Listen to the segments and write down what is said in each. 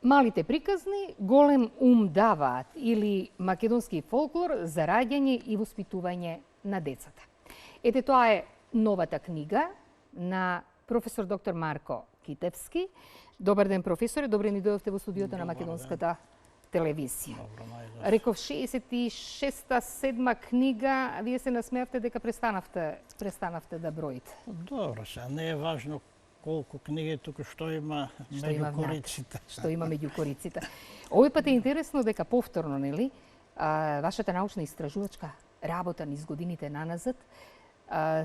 Малите приказни голем ум даваат или македонски фолклор за раѓање и воспитување на децата. Ете, тоа е новата книга на професор доктор Марко Китевски. Добар ден, професоре, добре ни дојдовте во студиото на Македонската телевизија. Реков 66-та, 7-ма книга, вие се насмеавте дека престанавте да броите. Добро, сега не е важно колку книги, туку што има меѓу кориците. Што има меѓу кориците. Овој пат е интересно дека повторно, нели, вашата научна истражувачка работа низ годините наназад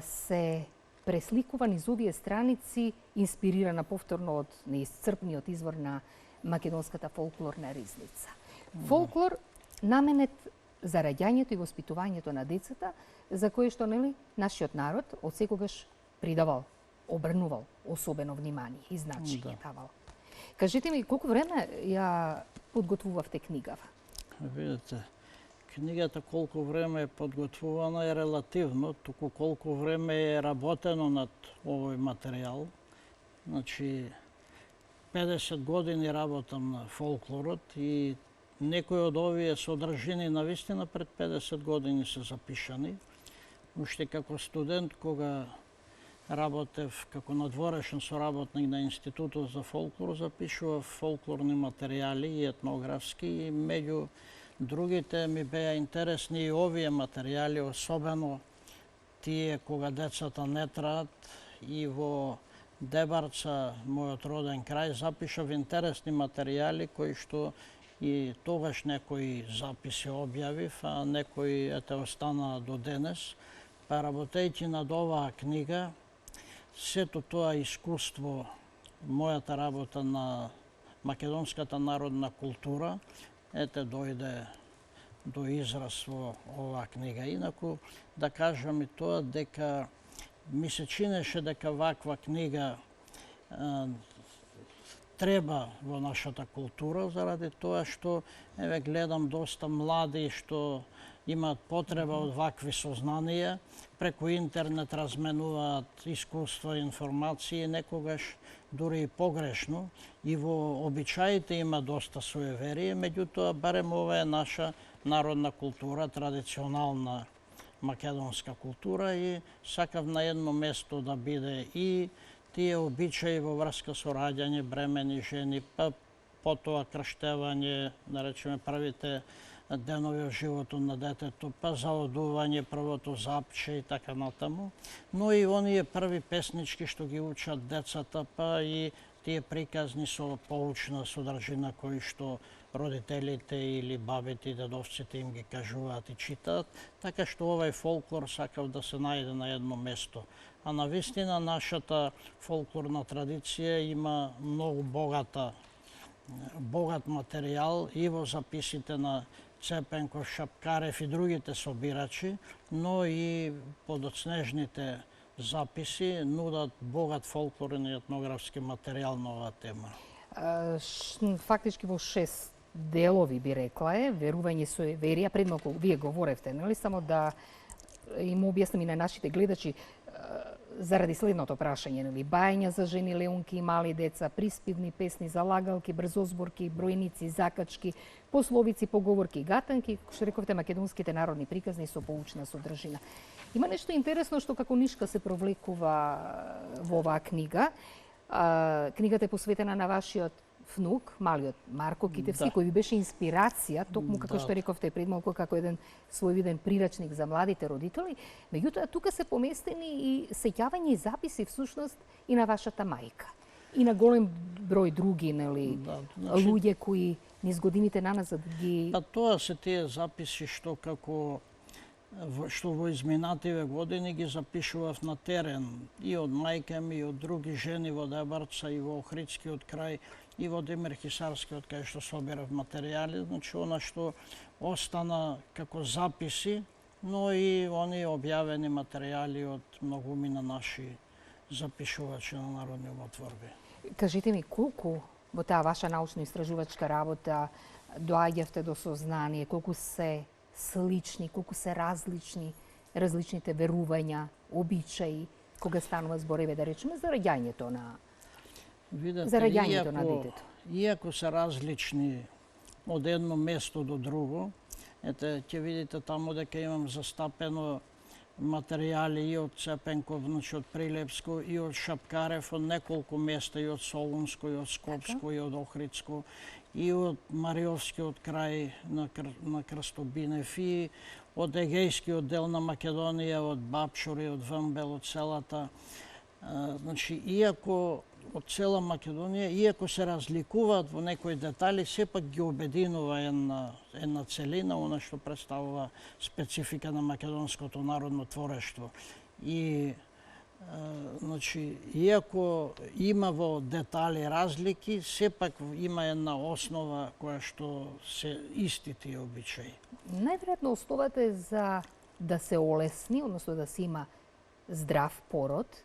се пресликува низ овие страници, инспирирана повторно од неисцрпниот извор на македонската фолклорна ризница. Фолклор наменет за раѓањето и воспитувањето на децата, за кое што, нели, нашиот народ од секогаш придавал, обрнувал особено внимание и значење давал. Кажете ми, колку време ја подготвувавте книгава? Видите, книгата колку време е подготвувана е релативно, туку колку време е работено над овој материјал. Значи, 50 години работам на фолклорот и некои од овие содржини навистина пред 50 години се запишани. Уште како студент, кога работев како надворешен соработник на Институтот за фолклор, запишував фолклорни материјали и етнографски, и меѓу другите ми беа интересни и овие материјали, особено тие кога децата не траат, и во Дебарца, мојот роден крај, запишав интересни материјали кои што и тогаш некои записи објавив, а некои останаа до денес. Па работејќи над оваа книга, сето тоа искуство, мојата работа на македонската народна култура, дојде до израз во оваа книга. Инаку, да кажам и тоа, дека ми се чинеше дека ваква книга треба во нашата култура, заради тоа што гледам доста млади што имаат потреба од вакви сознанија, преку интернет разменуваат искуства, информации, некогаш дури и погрешно, и во обичаите има доста суеверие, меѓутоа барем ова е наша народна култура, традиционална македонска култура, и сакав на едно место да биде и тие обичаи во врска со раѓање, бремени жени, па потоа крштевање, да речеме првите денови од животот на детето, па заодување, првото запче и така натаму, но и оние први песнички што ги учат децата, па и тие приказни со поучна содржина кои што родителите или бабите и дедовците им ги кажуваат и читаат, така што овај фолклор сакав да се најде на едно место. А навистина нашата фолклорна традиција има многу богат материјал и во записите на Цепенков, Шапкарев и другите собирачи, но и подоцнежните записи нудат богат фолклорен и етнографски материјал на оваа тема. Фактички во 6 делови би рекла е, верување, суеверија, пред малку вие говоревте, нели, само да им објаснам и на нашите гледачи, заради следното прашање, нели, бајања за жени, леунки и мали деца, приспивни песни, залагалки, брзозборки, бројници, закачки, пословици, поговорки и гатанки, што рековте, македонските народни приказни со поучна содржина. Има нешто интересно што како нишка се провлекува во оваа книга. Книгата е посветена на вашиот внук, малиот Марко Китевски, кој ви беше инспирација, токму како што рековте пред малку, како еден својвиден прирачник за младите родители. Меѓутоа, тука се поместени и сеќавања и записи всушност и на вашата мајка. И на голем број други, нели, луѓе кои низ годините наназад ги... Па тоа се тие записи што во изминативе години ги запишував на терен и од мајка ми, и од други жени во Дебарца, и во Охридскиот крај, и во Димир Хисарскиот, кај што собирав материјали, значи она што остана како записи, но и они објавени материјали од многумина наши запишувачи на народни умотворби. Кажете ми, колку во таа ваша научно-истражувачка работа доаѓавте до сознание, колку се слични, колку се различните верувања, обичаи, кога станува зборове, да речеме, за раѓањето на детето? иако се различни од едно место до друго, ете, ќе видите таму дека имам застапено материјали и од Цепенков, значи од Прилепско, и од Шапкарев, од неколку места, и од Солунско, и од Скопско, и од Охридско, и од Мариовскиот крај на Крстобинев, и од Егејскиот дел на Македонија, од Бапшур и од Вмбел, од селата. Значи, иако од цела Македонија, иако се разликуваат во некои детали, сепак ги обединува една целина, она што представува специфика на македонското народно творештво. И значи, иако има во детали разлики, сепак има една основа која што се исти тие обичаи. Најверојатно основата е за да се олесни, односно да се има здрав пород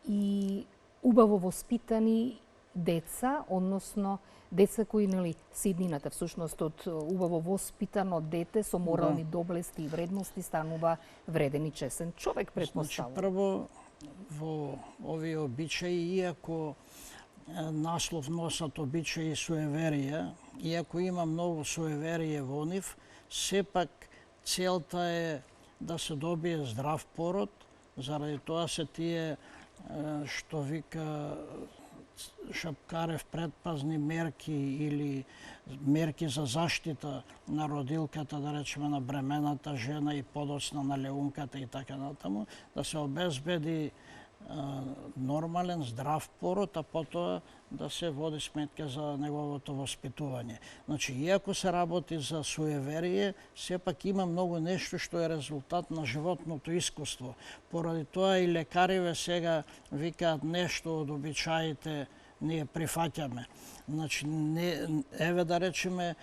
и убаво воспитани деца, односно деца кои се иднината всушност од убаво воспитано дете со морални доблести и вредности станува вреден и чесен човек, предпоставувам. Значи, прво во овие обичаи, иако наслов носат обичаи и суеверија, иако има многу суеверие во нив, сепак целта е да се добие здрав пород, заради тоа се тие што вика Шапкарев предпазни мерки или мерки за заштита на родилката, да речеме на бремената жена и подоцна на леунката и така натаму, да се обезбеди нормален, здрав пород, а потоа да се води сметка за неговото воспитување. Значи, иако се работи за суеверие, сепак има многу нешто што е резултат на животното искуство. Поради тоа и лекариве сега викаат нешто од обичаите ние прифаќаме. Значи, еве да речеме,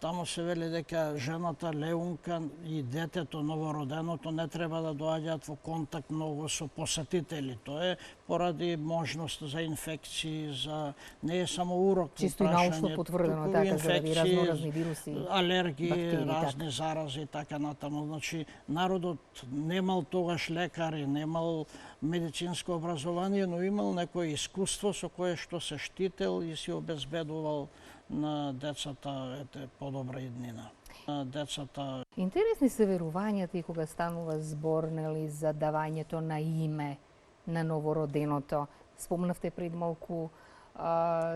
таму се вели дека жената леунка и детето новороденото не треба да доаѓаат во контакт многу со посетители. Тоа е поради можност за инфекции, не е само урок во чисто научно потврдено, така, заради разноразни вируси, алергии, бактерии, разни зарази и така натаму. Значи, народот немал тогаш лекари, немал медицинско образование, но имал некое искуство со кое што се штител и си обезбедувал на децата подобра иднина. На децата. Интересни се верувањата и кога станува збор за давањето на име на новороденото. Спомнавте пред малку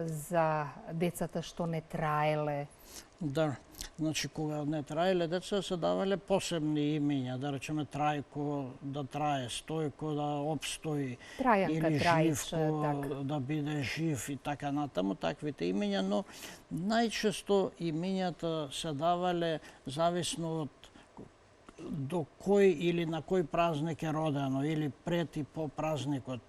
за децата што не траеле. Да, значи кога не траеле деца се давале посебни имиња, да речеме Трајко да трае, Стојко да обстои, Трајанка, или Трајче, Живко да биде жив и така натаму, таквите имиња, но најчесто имињата се давале зависно од до кој или на кој празник е родено, или пред и по празникот.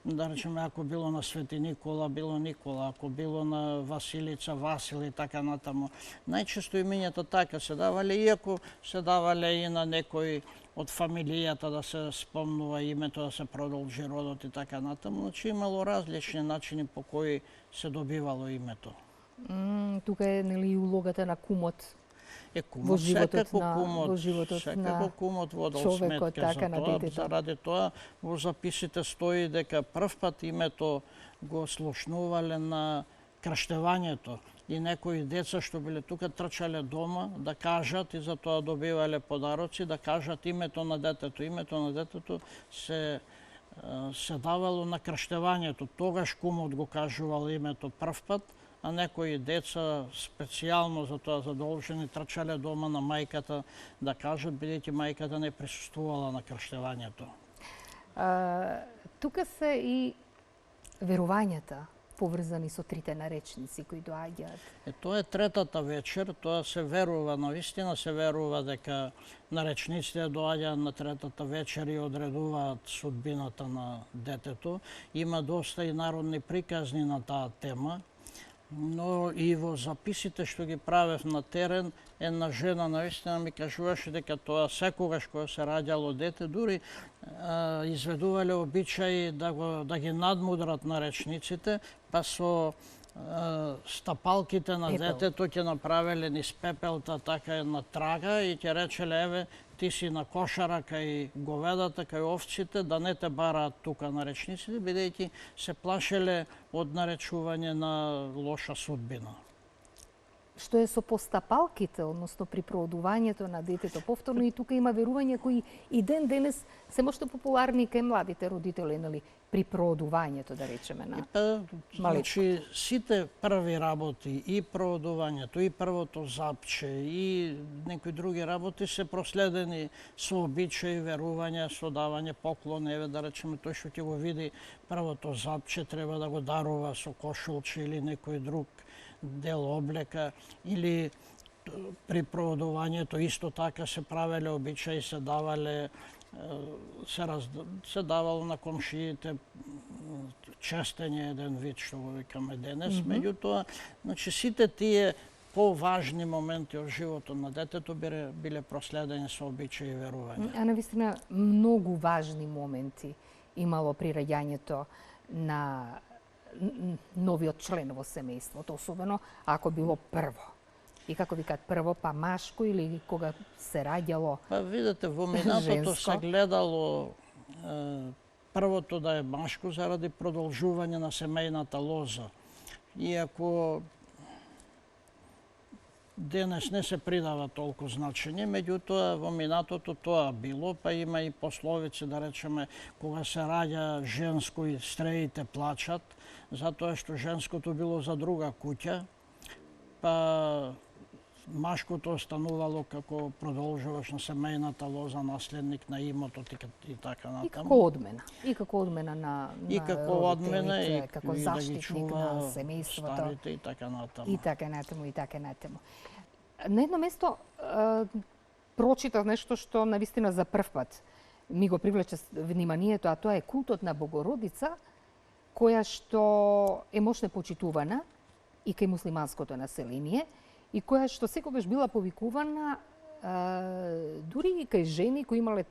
Да речеме, ако било на Свети Никола, било Никола, ако било на Василица, Васил и така натаму. Најчесто имињата така се давале, иако се давале и на некој од фамилијата да се спомнува името, да се продолжи родот и така натаму. Значи имало различни начини по кои се добивало името. Тука е нели улогата на кумот. Во животот на кумот водел човекот, сметка така, за на тоа. детето. Заради тоа во записите стои дека првпат името го слушнувале на крштевањето и некои деца што биле тука трчале дома да кажат и за тоа добивале подароци, да кажат името на детето. Името на детето се давало на крштевањето. Тогаш кумот го кажувал името првпат, а некои деца специјално за тоа задолжени трчале дома на мајката да кажат, бидејќи мајката не присуствувала на крштевањето. Тука се и верувањата поврзани со трите наречници кои доаѓаат. Тоа е третата вечер, тоа се верува, навистина се верува дека наречниците доаѓаат на третата вечер и одредуваат судбината на детето. Има доста и народни приказни на таа тема, но и во записите што ги правев на терен, една жена навистина ми кажуваше дека тоа секогаш кога се раѓало дете, дури изведувале обичаи да ги надмудрат наречниците, па со стапалките на Пепел. детето ќе направеле низ пепелта така една трага и ќе речеле еве ти си на кошара кај говедата, кај овците, да не те бараат тука на речниците, бидејќи се плашеле од наречување на лоша судбина. Што е со постапалките, односно при проодувањето на детето повторно, и тука има верувања кои и ден денес се можете популарни кај младите родители, нели, при проодувањето, да речеме, на Значи, сите први работи, и проодувањето, и првото запче, и некои други работи се проследени со обичаи, верувања, со давање поклон, еве да речеме тој што ќе го види првото запче треба да го дарува со кошулче или некој друг дел облека, или при проодувањето исто така се правеле обичаи, се давале се давало на комшиите честење, еден вид што го викаме денес. Меѓутоа, значи сите тие поважни моменти од животот на детето биле проследени со обичаи и верувања. А навистина многу важни моменти имало при раѓањето на новиот член во семејството, особено ако било прво. И како викаат прво, па машко или кога се раѓало Па видете, во минатото се гледало првото да е машко заради продолжување на семејната лоза. Иако денес не се придава толку значење, меѓутоа во минатото тоа било, па има и пословици, да речеме, кога се раѓа женско и стреите плачат, затоа што женското било за друга куќа, па машкото останувало како продолжуваш на семејната лоза, наследник на имотот и така натаму. И како одмена на родителите, како заштитник на семејството. Старите и така натаму. И така натаму. На едно место прочитав нешто што навистина за прв пат ми го привлече вниманието, а тоа е култот на Богородица, која што е мощно почитувана и кај муслиманското население, и која што секогаш била повикувана дури и кај жени кои имале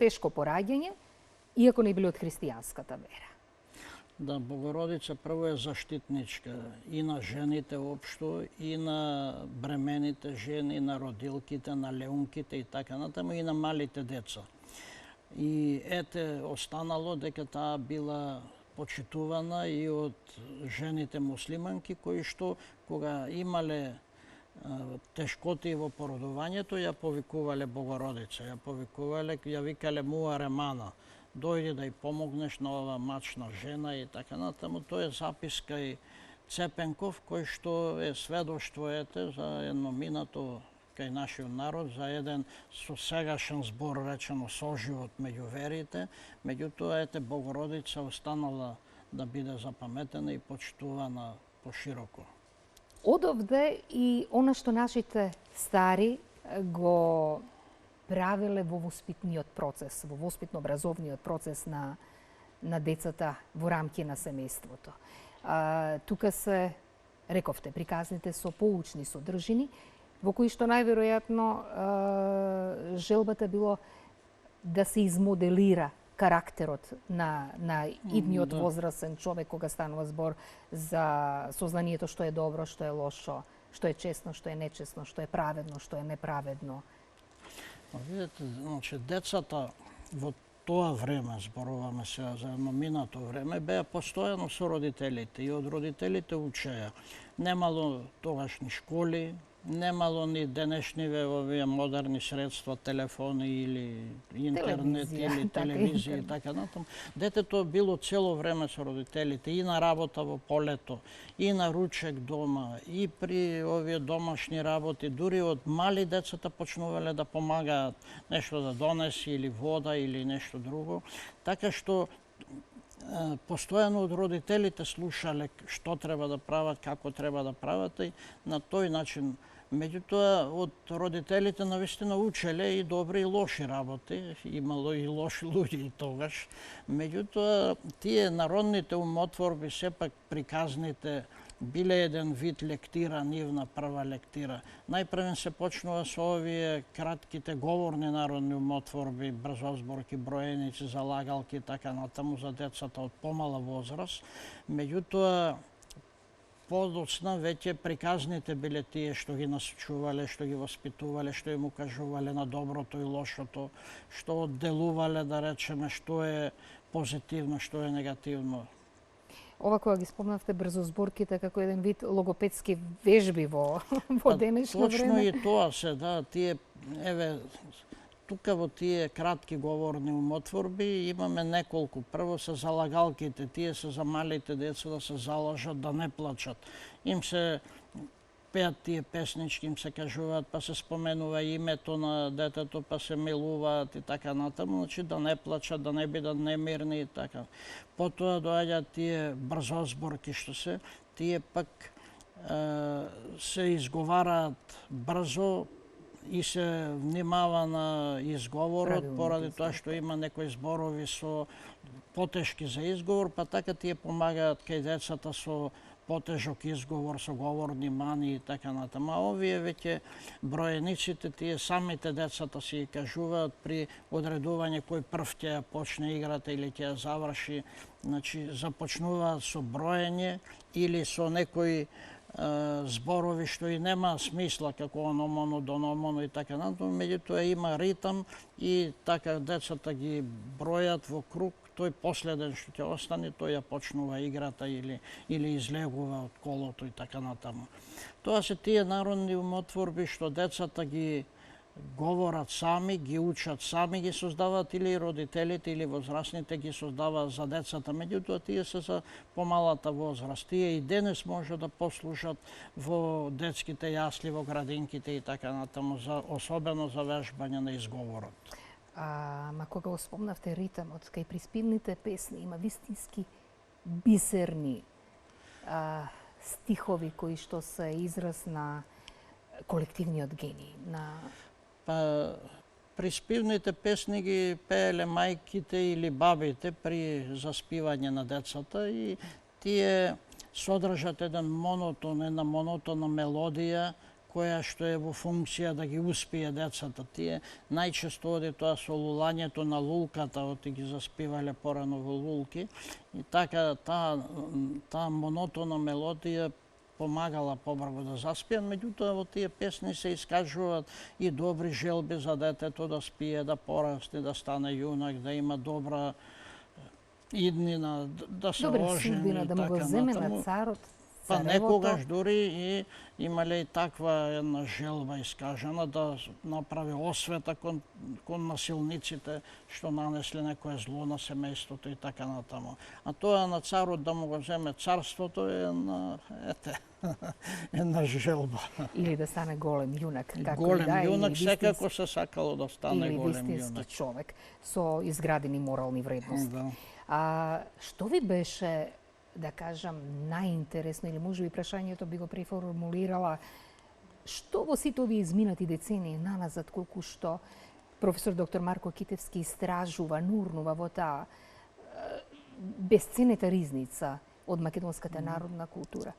тешко пораѓање, иако не биле од христијанската вера. Да, Богородица прво е заштитничка и на жените општо, и на бремените жени, на родилките, на леунките и така натаму, и на малите деца. И ете останало дека таа била почитувана и од жените муслиманки кои што кога имале тешкоти во породувањето ја повикувале Богородица, ја викале Муаремана, дојди да ја помогнеш на ова мачна жена и така натаму. Тоа е запис кај Цепенков кој што е сведоштво ете за едно минато кај нашиот народ, за еден со сегашен збор речено соживот меѓу верите, меѓутоа ете Богородица останала да биде запаметена и почитувана пошироко. Одовде и она што нашите стари го правеле во воспитниот процес, во воспитно-образовниот процес на децата во рамки на семејството. Тука се, рековте, приказните со поучни содржини, во кои што најверојатно желбата било да се измоделира карактерот на идниот возрасен човек кога станува збор за сознанието што е добро, што е лошо, што е честно, што е нечестно, што е праведно, што е неправедно. Видете, значи децата во тоа време, зборуваме сега за едно минато време, беа постојано со родителите и од родителите учеа. Немало тогаш ни школи, немало ни денешниве овие модерни средства, телефони или интернет или телевизија и така натаму. Детето било цело време со родителите и на работа во полето, и на ручек дома, и при овие домашни работи, дури од мали децата почнувале да помагаат нешто да донеси или вода или нешто друго, така што постојано од родителите слушале што треба да прават, како треба да прават и на тој начин. Меѓутоа, од родителите навистина учеле и добри и лоши работи, имало и лоши луѓе и тогаш. Меѓутоа, тие народните умотворби, сепак приказните, биле еден вид лектира, нивна прва лектира. Најпрвен се почнува со овие кратките говорни народни умотворби, брзозборки, броеници, залагалки и така натаму за децата од помала возраст. Меѓутоа, подоцна веќе приказните биле тие што ги насочувале, што ги воспитувале, што им укажувале на доброто и лошото, што одделувале, да речеме, што е позитивно, што е негативно. Ова кога ги спомнавте брзозборките како еден вид логопедски вежби во денешно Точно време. и тоа се, да, тие, еве, тука во тие кратки говорни умотворби имаме неколку. Прво се залагалките, тие се за малите деца да се залажат, да не плачат. Им се пеат тие песнички, им се кажуваат, па се споменува името на детето, па се милуваат и така натаму, значи да не плачат, да не бидат немирни и така. Потоа доаѓаат тие брзозборки што се, тие пак се изговараат брзо и се внимава на изговорот, поради тоа што има некои зборови со потешки за изговор, па така тие помагаат кај децата со потежок изговор, со говорни мани и така натаму. А овие веќе броениците, тие самите децата си кажуваат при одредување кој прв ќе ја почне играта или ќе ја заврши. Значи, започнуваат со броење или со некои зборови што и нема смисла, како ономоно, дономоно и така натаму, меѓутоа има ритам и така децата ги бројат во круг, тој последен што ќе остане, тој ја почнува играта или излегува од колото и така натаму. Тоа се тие народни умотворби што децата ги говорат сами, ги учат сами, ги создаваат или родителите или возрастните ги создаваат за децата, меѓутоа тие се за помалата возраст. Тие и денес може да послушат во детските јасли, во градинките и така натаму, особено за вежбање на изговорот. Ма кога го спомнавте ритамот, кај приспивните песни има вистински бисерни стихови кои што се израз на колективниот гений, на Па, приспивните песни ги пееле мајките или бабите при заспивање на децата и тие содржат една монотонна мелодија која што е во функција да ги успие децата. Тие најчесто оди тоа со лулањето на лулката, оти ги заспивале порано во лулки и така таа монотонна мелодија помагала побрзо да заспијат, меѓутоа во тие песни се искажуваат и добри желби за детето да спие, да порасне, да стане јунак, да има добра иднина, да се ожени судбина, да му го земе на царот. Па некогаш дури и имале и таква една желба искажана да направи освета кон насилниците што нанесле некое зло на семејството и така натаму. А тоа на царот да му го земе царството е една желба. Или да стане голем јунак. Голем јунак, секако се сакало да стане голем јунак. Или вистински човек со изградени морални вредности. Да. Што ви беше, да кажам, најинтересно, или можеби прашањето би го преформулирала, што во сите овие изминати децении наназад, колку што професор доктор Марко Китевски истражува, нурнува во таа бесценета ризница од македонската народна култура,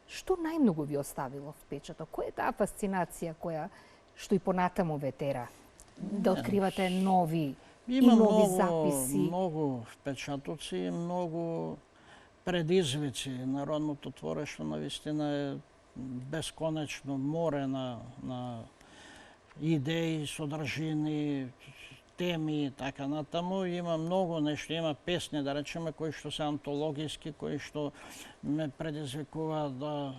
што најмногу ви оставило впечаток? Која е таа фасцинација што и понатаму ве тера да откривате нови записи? Има многу впечатоци, многу предизвици. Народното творештво навистина е бесконечно море на идеи, содржини, теми и така натаму. Има многу нешто, има песни, да речеме, кои што се антологиски, кои што ме предизвикуваат да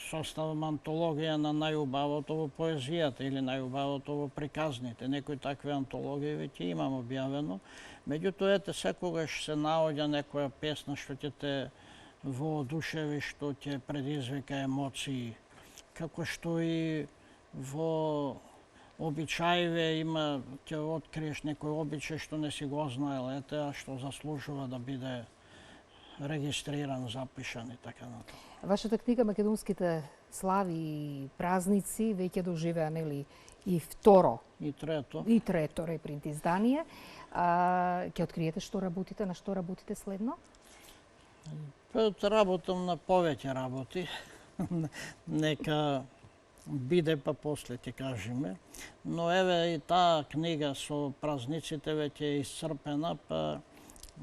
составам антологија на најубавото во поезијата или најубавото во приказните. Некои такви антологии веќе имам објавено. Меѓутоа, ете, секогаш се наоѓа некоја песна што ќе те воодушеви, што ќе предизвика емоции. Како што и во обичаиве има, ќе откриеш некој обичај што не си го знаел, ете, а што заслужува да биде регистриран, запишан и така натаму. Вашата книга Македонските слави и празници веќе доживеа, нели, и второ и трето репринт издание. Ќе откриете што работите, на што работите следно? Работам на повеќе работи. Нека биде па после ќе кажеме. Но еве и таа книга со празниците веќе е исцрпена, па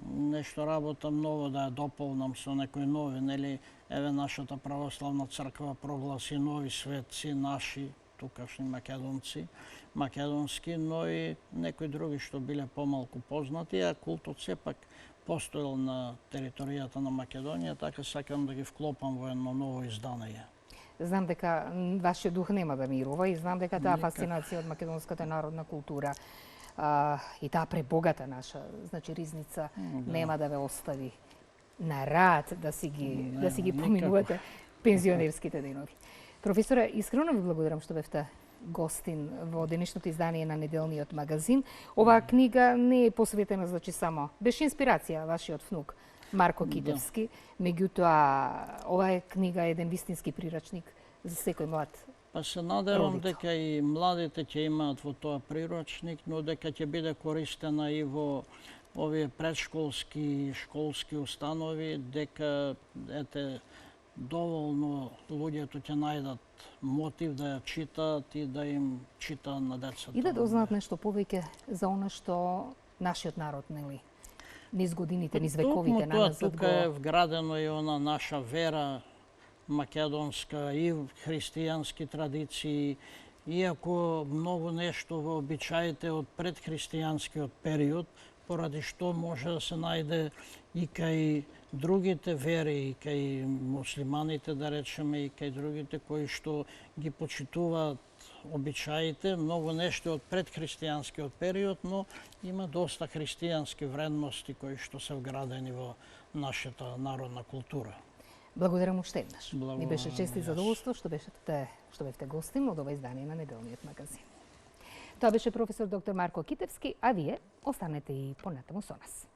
нешто работам ново да ја дополнам со некои нови, нели, еве нашата православна црква прогласи нови светци наши, тукашни македонци, македонски, но и некои други што биле помалку познати, а култот сепак постоел на територијата на Македонија, така сакам да ги вклопам во едно ново издание. Знам дека вашиот дух нема да мирува и знам дека таа фасцинација од македонската народна култура и таа пребогата наша, значи ризница, нема да ве остави на рад да си ги поминувате пензионерските денови. Професоре, искрено ви благодарам што бевте гостин во денешното издание на неделниот магазин. Оваа книга не е посветена, значи само беше инспирација вашиот внук Марко Китевски, меѓутоа оваа книга е еден вистински прирачник за секој млад. Па се надевам дека и младите ќе имаат во тоа прирачник, но дека ќе биде користена и во овие предшколски, школски установи, дека доволно луѓето ќе најдат мотив да ја читаат и да им читаат на децата. И да дознаат нешто повеќе за она што нашиот народ, нели, низ годините, низ вековите наназад го... Тука е вградено и она наша вера македонска и христијански традиции, иако многу нешто во обичаите од предхристијанскиот период, поради што може да се најде и кај другите вери, и кај муслиманите, да речеме, и кај другите кои што ги почитуваат обичаите, многу нешто од предхристијанскиот период, но има доста христијански вредности кои што се вградени во нашата народна култура. Благодарам уште еднаш. Ни беше чест и задоволство што бевте гостин од ова издание на неделниот магазин. Тоа беше професор доктор Марко Китевски, а вие останете и понатаму со нас.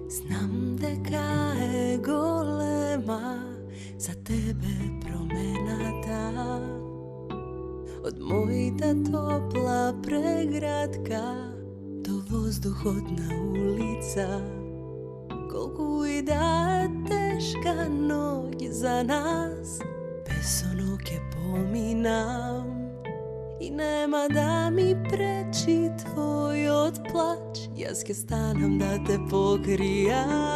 Знам дека е голема за тебе промената од мојата топла преградка до воздухот на улица. Колку и да е тешка ноќ за нас, без оно ќе поминам и нема да ми пречи твојот плач. Јас ќе станам да те покријам.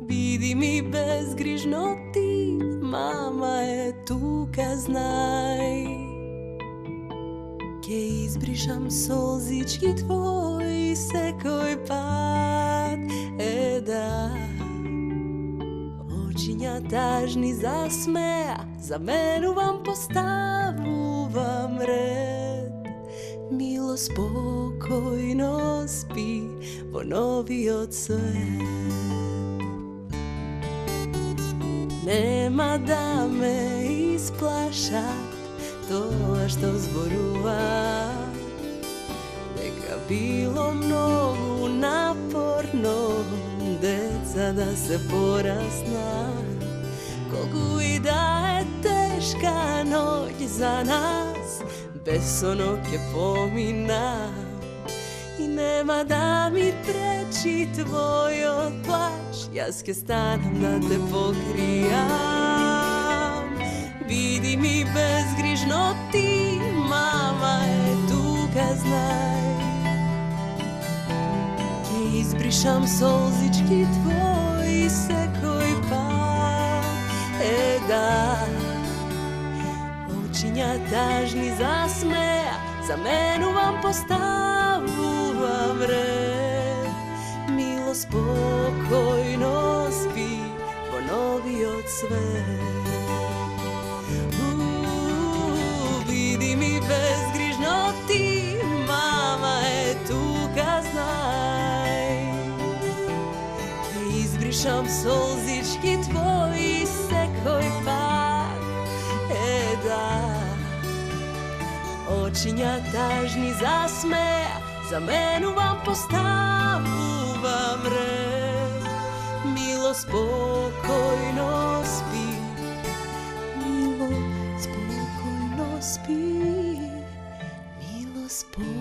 Биди ми безгрижно ти, мама е тука, знај. Ке избришам солзички твои секој пат, да. Очиња тажни засмеа, заменувам, поставувам ред. Мило спокојно спи во новиот свет. Нема да ме исплашат тоа што зборува, дека било многу напорно деца да се пораснат. Колку и да е тешка ноќ за нас, без оно ќе поминам и нема да ми пречи твојот плач. Јас ќе станам да те покријам. Биди ми безгрижно ти, мама е тука, знај. Ќе избришам солзички твои секој пат, да. Очиња тажни засмеа, заменувам, поставувам ред. Мило спокојно спи во новиот свет. Биди ми безгрижно ти, мама е тука, знај. Ќе избришам солзички твои секој пат, да. Очиња тажни засмеа, заменувам, поставувам ред. Мило спокојно спи, мило спокојно спи, мило спокојно